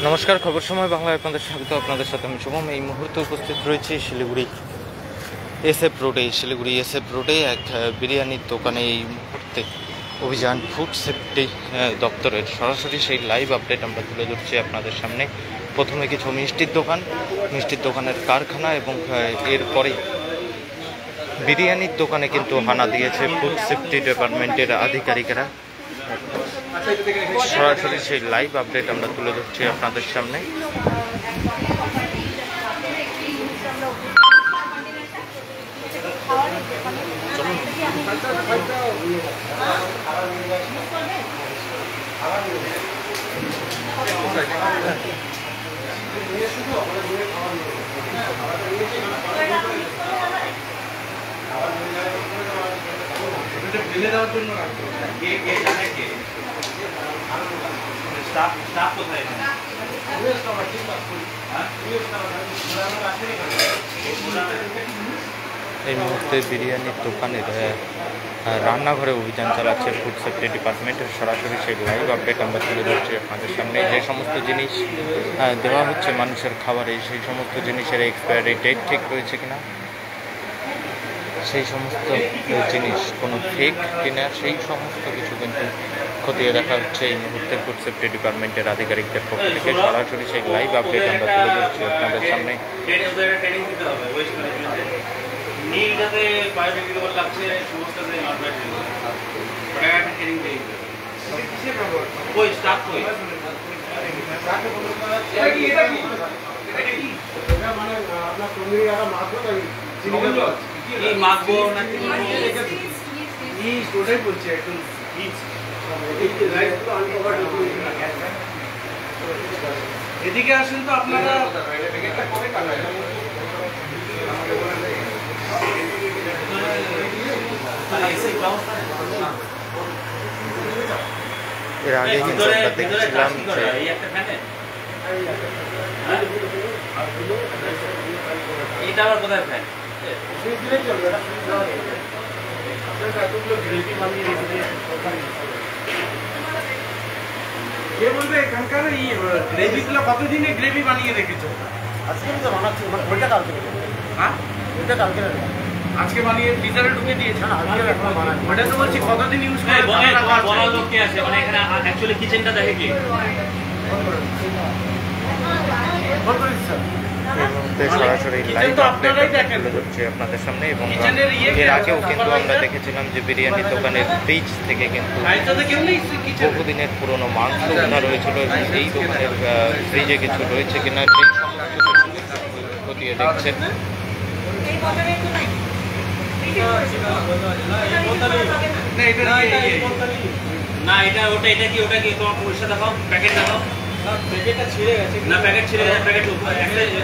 নমস্কার, খবর সময় বাংলায় আপনাদের স্বাগত। আপনাদের সাথে আমি শুভম। এই মুহূর্তে উপস্থিত রয়েছে শিলিগুড়ি এসএফ রোডে এক বিরিয়ানির দোকানে। এই মুহূর্তে অভিযান ফুড সেফটি দপ্তরের সরাসরি সেই লাইভ আপডেট আমরা তুলে ধরছি আপনাদের সামনে। প্রথমে কিছু মিষ্টির দোকানের কারখানা এবং এরপরে বিরিয়ানির দোকানে কিন্তু হানা দিয়েছে ফুড সেফটি ডিপার্টমেন্টের আধিকারিকেরা। সরাসরি সেই লাইভ আপডেট আমরা তুলে ধরছি আপনাদের সামনে। ফেলে দেওয়ার জন্য এই মুহূর্তে বিরিয়ানির দোকানের রান্নাঘরে অভিযান চালাচ্ছে ফুড সেফটি ডিপার্টমেন্টের। সরাসরি সেই লাইভ আপডেট আমরা তুলে ধরছি আপনাদের সামনে। যে সমস্ত জিনিস দেওয়া হচ্ছে মানুষের খাবারে, সেই সমস্ত জিনিসের এক্সপায়ারি ডেট ঠিক রয়েছে কিনা, সেই সমস্ত জিনিস কোনো ফেক কিনা, সেই সমস্ত কিছু কিন্তু খতিয়ে দেখা হচ্ছে এই মুহূর্তে ফুড সেফটি ডিপার্টমেন্টের আধিকারিকদের পক্ষ থেকে। সরাসরি সেই লাইভ আপডেট আমরা তুলে ধরছি আপনাদের সামনে। এদিকে আসেন তো আপনারা। এর আগে কিন্তু আমরা দেখছিলাম যে এটা আবার কোথায় ফ্যান? কে বলবে এখানকার এই গ্রেভিগুলো কতদিনে গ্রেভি বানিয়ে রেখেছো? আজকে তো বানাচ্ছি, ওইটা কালকে। হ্যাঁ, ওইটা কালকে আজকে বানিয়ে ফ্রিজারে ঢুকে দিয়েছে। না, আজকে এখন বানাচ্ছি। ওটা তো বলছি কতদিন ইউজ করে। বড় লোক কে আছে মানে এখানে অ্যাকচুয়ালি কিচেনটা দেখে কি? ফোন করেছি স্যার। এই মুহূর্তে সরাসরি লাইভ আপডেট তুলে ধরছি আপনাদের সামনে। এবং এর আগেও কিন্তু আমরা দেখেছিলাম যে বিরিয়ানির দোকানের ফ্রিজ থেকে কিন্তু বহুদিনের পুরনো মাংস উদ্ধার হয়েছিল। এই দোকানের ফ্রিজে কিছু রয়েছে কিনা সেই সমস্ত খতিয়ে দেখছেন। না এটা ওটা এটা কি তোমার পয়সা দেখাও, প্যাকেট দেখাও। প্যাকেটটা ছিঁড়ে গেছে না, প্যাকেট ছিঁড়ে গেছে। প্যাকেট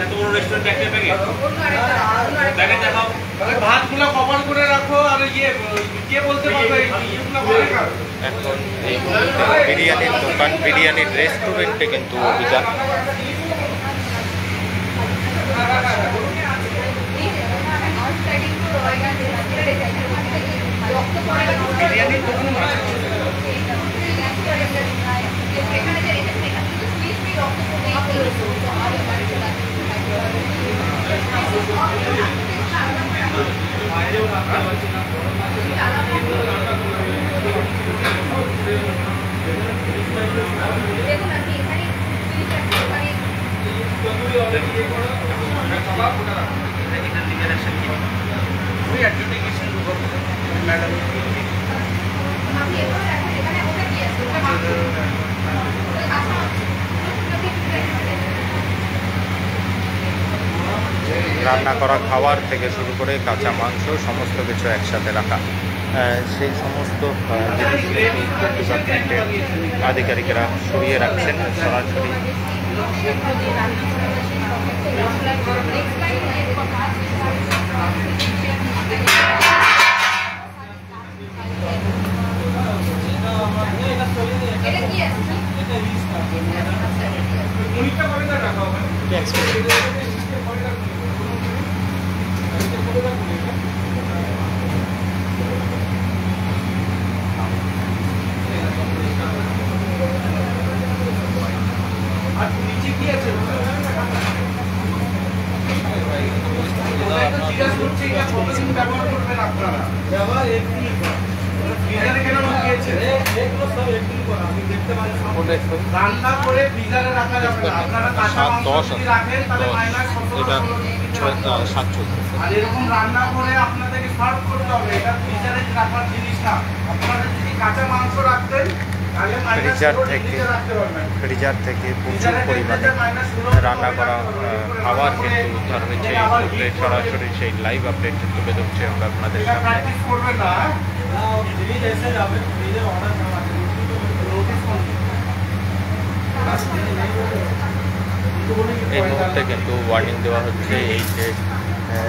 এত বড় রেস্টুরেন্ট একটা প্যাকেট দেখাও। ভাতগুলো কভার করে রাখো। আর কে বলতে পারবে এখন এই মুহূর্তে বিরিয়ানির দোকান, বিরিয়ানির রেস্টুরেন্টে কিন্তু অভিযান। বিরিয়ানির দোকান রান্না করা খাবার থেকে শুরু করে কাঁচা মাংস সমস্ত কিছু একসাথে রাখা, সেই সমস্ত জিনিস ডিপার্টমেন্টের আধিকারিকেরা সরিয়ে রাখছেন সরাসরি। নিচে রান্না করে ফ্রিজারে রাখা যাবে না। আপনারা কাঁচা মাংস যদি রাখেন তাহলে মাইনাস 17 আর এরকম রান্না করে আপনাদেরকে সার্ভ করতে হবে। এটা ফ্রিজারে রাখার জিনিস না। আপনারা যদি কাঁচা মাংস রাখতেন তাহলে মাইনাস 16 রাখতে পারবেন। ফ্রিজার থেকে প্রচুর পরিমাণে রান্না করা খাবার কিন্তু উদ্ধার হয়েছে। এই মুহূর্তে সরাসরি সেই লাইভ আপডেট তুলে ধরছি আমরা আপনাদের সামনে। প্র্যাকটিস করবেন না। জিনিস এসে যাবে ফ্রিজে অর্ডার না আছে। এই মুহূর্তে কিন্তু ওয়ার্নিং দেওয়া হচ্ছে এই যে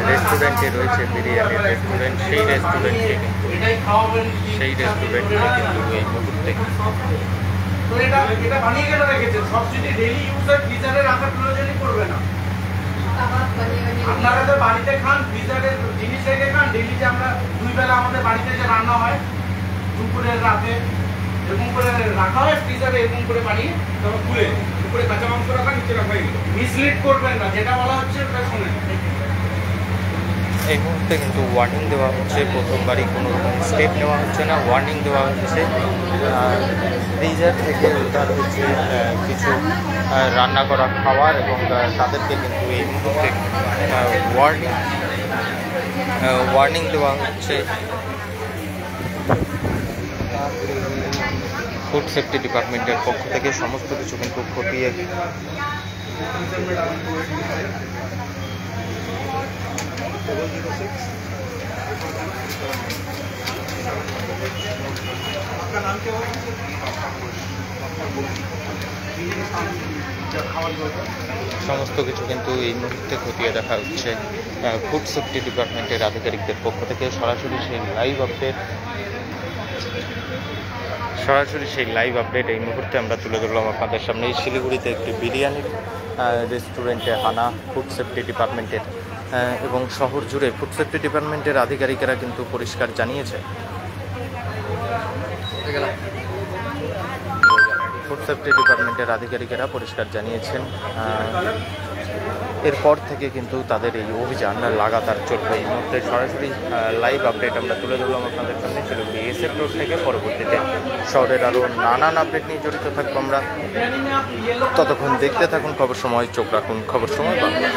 রেস্টুরেন্টে রয়েছে বিরিয়ানি রেস্টুরেন্ট, সেই রেস্টুরেন্টকে কিন্তু এই মুহূর্তে তো এটা বানিয়ে কেন রেখেছেন? সব যদি ডেইলি ইউজার ফ্রিজারে রাখার প্রয়োজনই পড়বে না। আপনারা তো বাড়িতে খান, ফ্রিজারে জিনিস রেখে খান। ডেইলি যে আমরা 2 বেলা আমাদের বাড়িতে যে রান্না হয় দুপুরের রাতে এরকম করে রাখা হয় ফ্রিজারে, এরকম করে বানিয়ে তারপর খুলে উপরে কাঁচা মাংস রাখা, নিচে রাখা। মিসলিড করবেন না, যেটা বলা হচ্ছে ওটা শুনেন। এই মুহূর্তে কিন্তু ওয়ার্নিং দেওয়া হচ্ছে। প্রথমবারই কোনো রকম স্টেপ নেওয়া হচ্ছে না, ওয়ার্নিং দেওয়া হচ্ছে। ফ্রিজার থেকে উদ্ধার হচ্ছে কিছু রান্না করা খাবার এবং তাদেরকে কিন্তু এই মুহূর্তে ওয়ার্নিং দেওয়া হচ্ছে। ফুড সেফটি ডিপার্টমেন্টের পক্ষ থেকে সমস্ত কিছু কিন্তু খতিয়ে সমস্ত কিছু কিন্তু এই মুহূর্তে খতিয়ে দেখা হচ্ছে ফুড সেফটি ডিপার্টমেন্টের আধিকারিকদের পক্ষ থেকে। সরাসরি সেই লাইভ আপডেট এই মুহূর্তে আমরা তুলে ধরলাম আপনাদের সামনে। এই শিলিগুড়িতে একটি বিরিয়ানির রেস্টুরেন্টে হানা ফুড সেফটি ডিপার্টমেন্টের এবং শহর জুড়ে ফুড সেফটি ডিপার্টমেন্টের আধিকারিকেরা কিন্তু পরিষ্কার জানিয়েছে। ফুড সেফটি ডিপার্টমেন্টের আধিকারিকেরা পরিষ্কার জানিয়েছেন এরপর থেকে কিন্তু তাদের এই অভিযান লাগাতার চলবে। এই মুহূর্তে সরাসরি লাইভ আপডেট আমরা তুলে ধরলাম আপনাদের সামনে শিলিগুড়ি এসএফ রোড থেকে। পরবর্তীতে শহরের আরও নানান আপডেট নিয়ে জড়িত থাকবো আমরা। ততক্ষণ দেখতে থাকুন খবর সময়, চোখ রাখুন খবর সময় বাংলা।